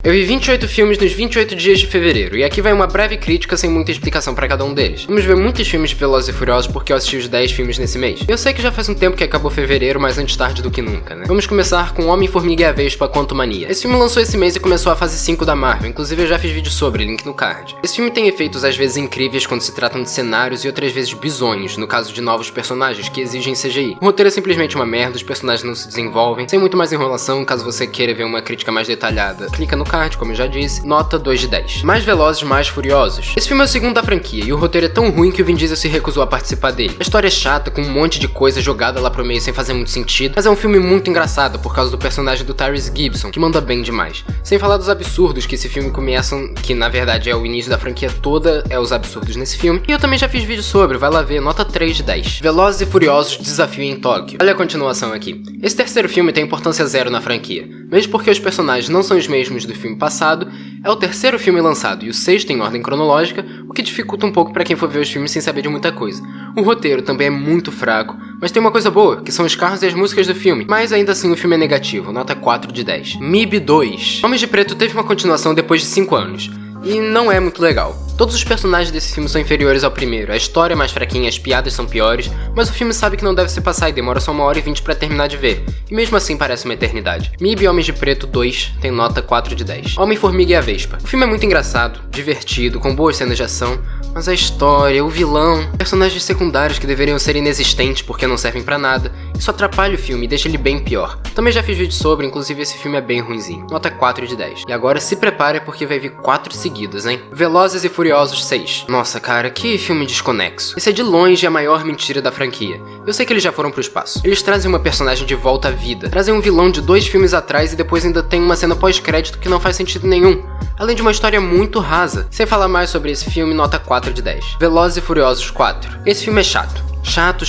Eu vi 28 filmes nos 28 dias de fevereiro, e aqui vai uma breve crítica sem muita explicação pra cada um deles. Vamos ver muitos filmes de Velozes e Furiosos porque eu assisti os 10 filmes nesse mês. Eu sei que já faz um tempo que acabou fevereiro, mas antes tarde do que nunca, né? Vamos começar com Homem-Formiga e a Vespa Quantumania. Esse filme lançou esse mês e começou a fase 5 da Marvel, inclusive eu já fiz vídeo sobre, link no card. Esse filme tem efeitos às vezes incríveis quando se tratam de cenários e outras vezes bizonhos, no caso de novos personagens que exigem CGI. O roteiro é simplesmente uma merda, os personagens não se desenvolvem, sem muito mais enrolação. Caso você queira ver uma crítica mais detalhada, clica no card, como eu já disse. Nota 2 de 10. Mais Velozes, Mais Furiosos. Esse filme é o segundo da franquia, e o roteiro é tão ruim que o Vin Diesel se recusou a participar dele. A história é chata, com um monte de coisa jogada lá pro meio sem fazer muito sentido, mas é um filme muito engraçado por causa do personagem do Tyrese Gibson, que manda bem demais. Sem falar dos absurdos que esse filme começam, que na verdade é o início da franquia toda, é os absurdos nesse filme. E eu também já fiz vídeo sobre, vai lá ver, nota 3 de 10. Velozes e Furiosos, Desafio em Tóquio. Olha a continuação aqui. Esse terceiro filme tem importância zero na franquia. Mesmo porque os personagens não são os mesmos do filme passado, é o terceiro filme lançado e o sexto em ordem cronológica, o que dificulta um pouco pra quem for ver os filmes sem saber de muita coisa. O roteiro também é muito fraco, mas tem uma coisa boa, que são os carros e as músicas do filme, mas ainda assim o filme é negativo, nota 4 de 10. MIB 2. Homens de Preto teve uma continuação depois de 5 anos, e não é muito legal. Todos os personagens desse filme são inferiores ao primeiro, a história é mais fraquinha, as piadas são piores, mas o filme sabe que não deve se passar e demora só 1h20 pra terminar de ver, e mesmo assim parece uma eternidade. MIB Homens de Preto 2 tem nota 4 de 10. Homem-Formiga e a Vespa. O filme é muito engraçado, divertido, com boas cenas de ação, mas a história, o vilão, personagens secundários que deveriam ser inexistentes porque não servem pra nada, isso atrapalha o filme e deixa ele bem pior. Também já fiz vídeo sobre, inclusive esse filme é bem ruinzinho, nota 4 de 10. E agora se prepare porque vai vir 4 seguidos, hein? Velozes e Furiosos 6. Nossa, cara, que filme desconexo. Esse é de longe a maior mentira da franquia. Eu sei que eles já foram pro espaço. Eles trazem uma personagem de volta à vida, trazem um vilão de 2 filmes atrás e depois ainda tem uma cena pós-crédito que não faz sentido nenhum, além de uma história muito rasa. Sem falar mais sobre esse filme, nota 4 de 10. Velozes e Furiosos 4. Esse filme é chato. Chato.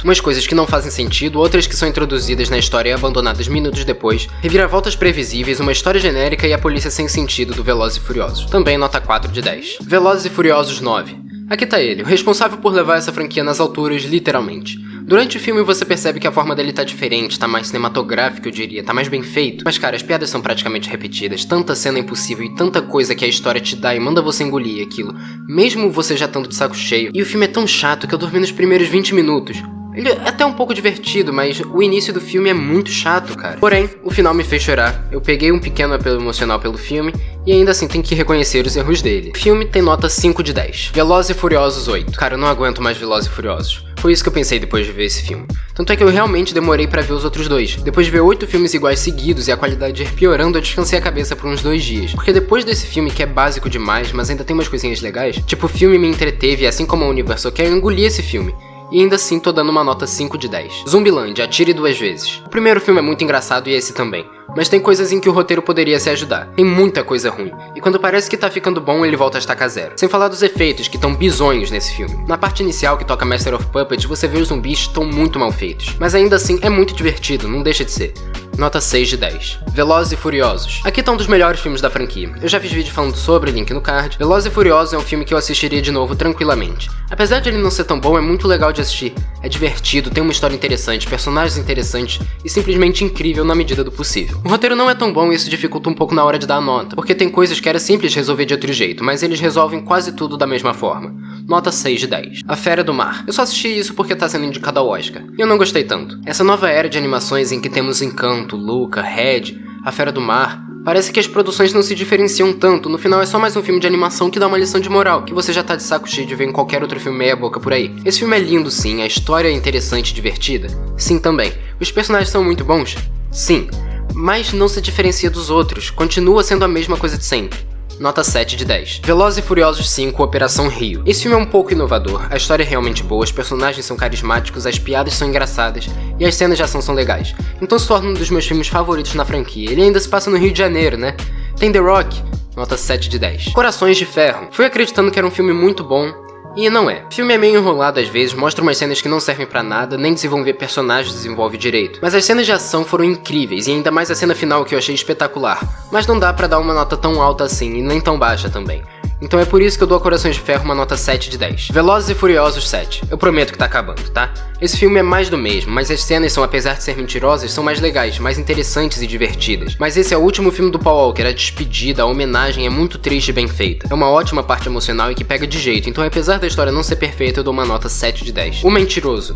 Umas coisas que não fazem sentido, outras que são introduzidas na história e abandonadas minutos depois, reviravoltas previsíveis, uma história genérica e a polícia sem sentido do Velozes e Furiosos. Também nota 4 de 10. Velozes e Furiosos 9. Aqui tá ele, o responsável por levar essa franquia nas alturas, literalmente. Durante o filme você percebe que a forma dele tá diferente, tá mais cinematográfico, eu diria, tá mais bem feito. Mas cara, as piadas são praticamente repetidas, tanta cena impossível e tanta coisa que a história te dá e manda você engolir aquilo, mesmo você já estando de saco cheio. E o filme é tão chato que eu dormi nos primeiros 20 minutos. Ele é até um pouco divertido, mas o início do filme é muito chato, cara. Porém, o final me fez chorar. Eu peguei um pequeno apelo emocional pelo filme e ainda assim tenho que reconhecer os erros dele. O filme tem nota 5 de 10. Velozes e Furiosos 8. Cara, eu não aguento mais Velozes e Furiosos. Foi isso que eu pensei depois de ver esse filme. Tanto é que eu realmente demorei pra ver os outros 2. Depois de ver 8 filmes iguais seguidos e a qualidade ir piorando, eu descansei a cabeça por uns 2 dias. Porque depois desse filme, que é básico demais, mas ainda tem umas coisinhas legais, tipo, o filme me entreteve, assim como a Universal quer, eu engoli esse filme. E ainda assim tô dando uma nota 5 de 10. Zumbilândia, Atire 2 vezes. O primeiro filme é muito engraçado e esse também, mas tem coisas em que o roteiro poderia se ajudar. Tem muita coisa ruim, e quando parece que tá ficando bom, ele volta a estaca zero. Sem falar dos efeitos, que tão bizonhos nesse filme. Na parte inicial, que toca Master of Puppets, você vê os zumbis tão muito mal feitos. Mas ainda assim, é muito divertido, não deixa de ser. Nota 6 de 10. Velozes e Furiosos. Aqui tá um dos melhores filmes da franquia. Eu já fiz vídeo falando sobre, link no card. Velozes e Furiosos é um filme que eu assistiria de novo tranquilamente. Apesar de ele não ser tão bom, é muito legal de assistir. É divertido, tem uma história interessante, personagens interessantes e simplesmente incrível na medida do possível. O roteiro não é tão bom e isso dificulta um pouco na hora de dar a nota, porque tem coisas que era simples resolver de outro jeito, mas eles resolvem quase tudo da mesma forma. Nota 6 de 10. A Fera do Mar. Eu só assisti isso porque tá sendo indicado ao Oscar, e eu não gostei tanto. Essa nova era de animações em que temos Encanto, Luca, Red, A Fera do Mar, parece que as produções não se diferenciam tanto, no final é só mais um filme de animação que dá uma lição de moral, que você já tá de saco cheio de ver em qualquer outro filme meia boca por aí. Esse filme é lindo sim, a história é interessante e divertida? Sim também. Os personagens são muito bons? Sim. Mas não se diferencia dos outros, continua sendo a mesma coisa de sempre. Nota 7 de 10. Velozes e Furiosos 5, Operação Rio. Esse filme é um pouco inovador, a história é realmente boa, os personagens são carismáticos, as piadas são engraçadas e as cenas de ação são legais. Então se torna um dos meus filmes favoritos na franquia. Ele ainda se passa no Rio de Janeiro, né? Tem The Rock, nota 7 de 10. Corações de Ferro. Fui acreditando que era um filme muito bom, e não é. O filme é meio enrolado às vezes, mostra umas cenas que não servem pra nada, nem desenvolver personagens desenvolve direito. Mas as cenas de ação foram incríveis, e ainda mais a cena final que eu achei espetacular. Mas não dá pra dar uma nota tão alta assim, e nem tão baixa também. Então é por isso que eu dou a Corações de Ferro uma nota 7 de 10. Velozes e Furiosos 7. Eu prometo que tá acabando, tá? Esse filme é mais do mesmo, mas as cenas são, apesar de ser mentirosas, são mais legais, mais interessantes e divertidas. Mas esse é o último filme do Paul Walker, a despedida, a homenagem é muito triste e bem feita. É uma ótima parte emocional e que pega de jeito, então apesar da história não ser perfeita, eu dou uma nota 7 de 10. O Mentiroso.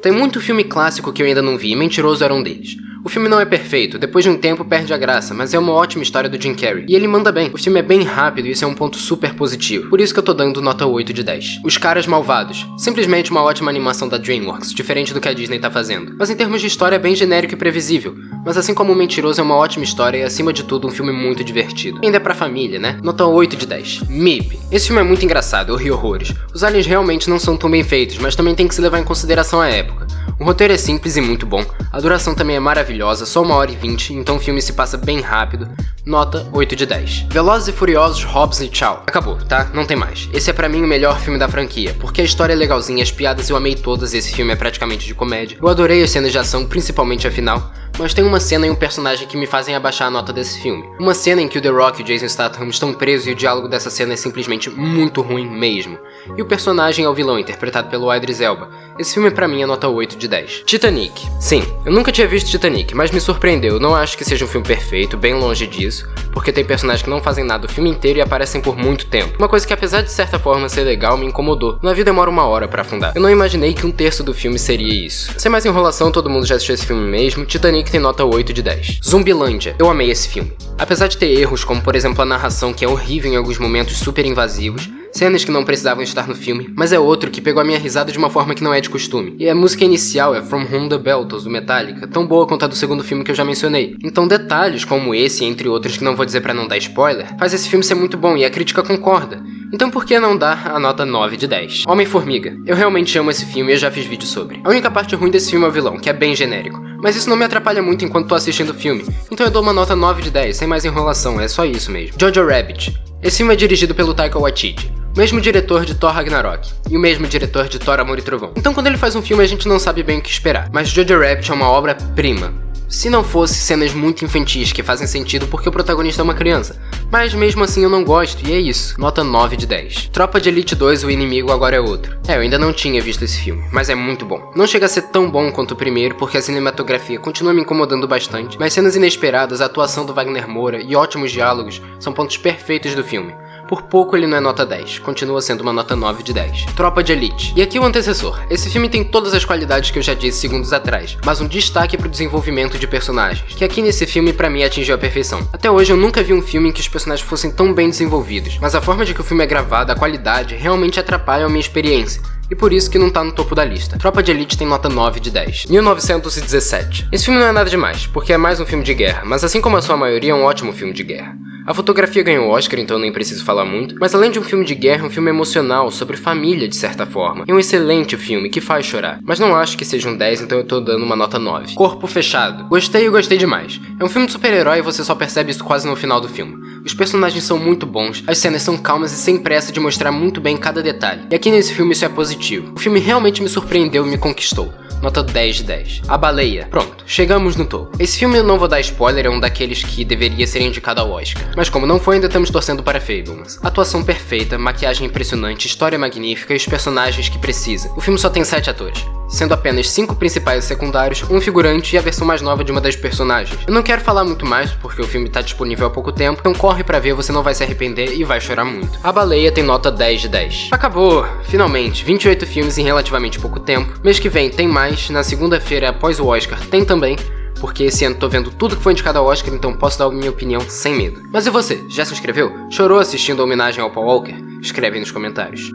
Tem muito filme clássico que eu ainda não vi, e Mentiroso era um deles. O filme não é perfeito, depois de um tempo perde a graça, mas é uma ótima história do Jim Carrey. E ele manda bem, o filme é bem rápido e isso é um ponto super positivo. Por isso que eu tô dando nota 8 de 10. Os Caras Malvados. Simplesmente uma ótima animação da DreamWorks, diferente do que a Disney tá fazendo. Mas em termos de história é bem genérico e previsível. Mas assim como o Mentiroso é uma ótima história e acima de tudo um filme muito divertido. Ainda é pra família, né? Nota 8 de 10. MIB. Esse filme é muito engraçado, eu ri horrores. Os aliens realmente não são tão bem feitos, mas também tem que se levar em consideração a época. O roteiro é simples e muito bom, a duração também é maravilhosa, só 1h20, então o filme se passa bem rápido. Nota 8 de 10. Velozes e Furiosos, Hobbs e Shaw. Acabou, tá? Não tem mais. Esse é pra mim o melhor filme da franquia, porque a história é legalzinha, as piadas eu amei todas, esse filme é praticamente de comédia. Eu adorei as cenas de ação, principalmente a final, mas tem uma cena e um personagem que me fazem abaixar a nota desse filme. Uma cena em que o The Rock e o Jason Statham estão presos e o diálogo dessa cena é simplesmente muito ruim mesmo. E o personagem é o vilão, interpretado pelo Idris Elba. Esse filme pra mim é nota 8 de 10. Titanic. Sim, eu nunca tinha visto Titanic, mas me surpreendeu. Eu não acho que seja um filme perfeito, bem longe disso, porque tem personagens que não fazem nada o filme inteiro e aparecem por muito tempo. Uma coisa que apesar de certa forma ser legal, me incomodou. No navio demora 1 hora pra afundar. Eu não imaginei que 1/3 do filme seria isso. Sem mais enrolação, todo mundo já assistiu esse filme mesmo. Titanic tem nota 8 de 10. Zumbilândia. Eu amei esse filme. Apesar de ter erros, como por exemplo a narração que é horrível em alguns momentos super invasivos, cenas que não precisavam estar no filme, mas é outro que pegou a minha risada de uma forma que não é de costume. E a música inicial é From Whom the Bell Tolls, do Metallica, tão boa quanto a do segundo filme que eu já mencionei. Então detalhes como esse, entre outros que não vou dizer pra não dar spoiler, faz esse filme ser muito bom e a crítica concorda. Então por que não dar a nota 9 de 10? Homem-Formiga. Eu realmente amo esse filme e eu já fiz vídeo sobre. A única parte ruim desse filme é o vilão, que é bem genérico. Mas isso não me atrapalha muito enquanto tô assistindo o filme. Então eu dou uma nota 9 de 10, sem mais enrolação, é só isso mesmo. Jojo Rabbit. Esse filme é dirigido pelo Taika Waititi, o mesmo diretor de Thor Ragnarok, e o mesmo diretor de Thor Amor e Trovão. Então quando ele faz um filme a gente não sabe bem o que esperar. Mas Jojo Rabbit é uma obra-prima. Se não fosse cenas muito infantis que fazem sentido porque o protagonista é uma criança. Mas mesmo assim eu não gosto, e é isso. Nota 9 de 10. Tropa de Elite 2, o inimigo agora é outro. Eu ainda não tinha visto esse filme, mas é muito bom. Não chega a ser tão bom quanto o primeiro, porque a cinematografia continua me incomodando bastante, mas cenas inesperadas, a atuação do Wagner Moura e ótimos diálogos são pontos perfeitos do filme. Por pouco ele não é nota 10, continua sendo uma nota 9 de 10. Tropa de Elite. E aqui o antecessor. Esse filme tem todas as qualidades que eu já disse segundos atrás, mas um destaque pro desenvolvimento de personagens, que aqui nesse filme pra mim atingiu a perfeição. Até hoje eu nunca vi um filme em que os personagens fossem tão bem desenvolvidos, mas a forma de que o filme é gravado, a qualidade, realmente atrapalham a minha experiência. E por isso que não tá no topo da lista. Tropa de Elite tem nota 9 de 10. 1917. Esse filme não é nada demais, porque é mais um filme de guerra, mas assim como a sua maioria é um ótimo filme de guerra. A fotografia ganhou o Oscar, então eu nem preciso falar muito, mas além de um filme de guerra, é um filme emocional, sobre família de certa forma. É um excelente filme, que faz chorar. Mas não acho que seja um 10, então eu tô dando uma nota 9. Corpo Fechado. Gostei e gostei demais. É um filme de super-herói e você só percebe isso quase no final do filme. Os personagens são muito bons, as cenas são calmas e sem pressa de mostrar muito bem cada detalhe. E aqui nesse filme isso é positivo. O filme realmente me surpreendeu e me conquistou. Nota 10 de 10. A Baleia. Pronto, chegamos no topo. Esse filme eu não vou dar spoiler, é um daqueles que deveria ser indicado ao Oscar. Mas como não foi, ainda estamos torcendo para Fabelmans. Atuação perfeita, maquiagem impressionante, história magnífica e os personagens que precisa. O filme só tem 7 atores, sendo apenas 5 principais e secundários, um figurante e a versão mais nova de uma das personagens. Eu não quero falar muito mais, porque o filme tá disponível há pouco tempo, então corre pra ver, você não vai se arrepender e vai chorar muito. A Baleia tem nota 10 de 10. Acabou! Finalmente, 28 filmes em relativamente pouco tempo. Mês que vem tem mais, na segunda-feira após o Oscar tem também, porque esse ano tô vendo tudo que foi indicado ao Oscar, então posso dar a minha opinião sem medo. Mas e você? Já se inscreveu? Chorou assistindo a homenagem ao Paul Walker? Escreve aí nos comentários.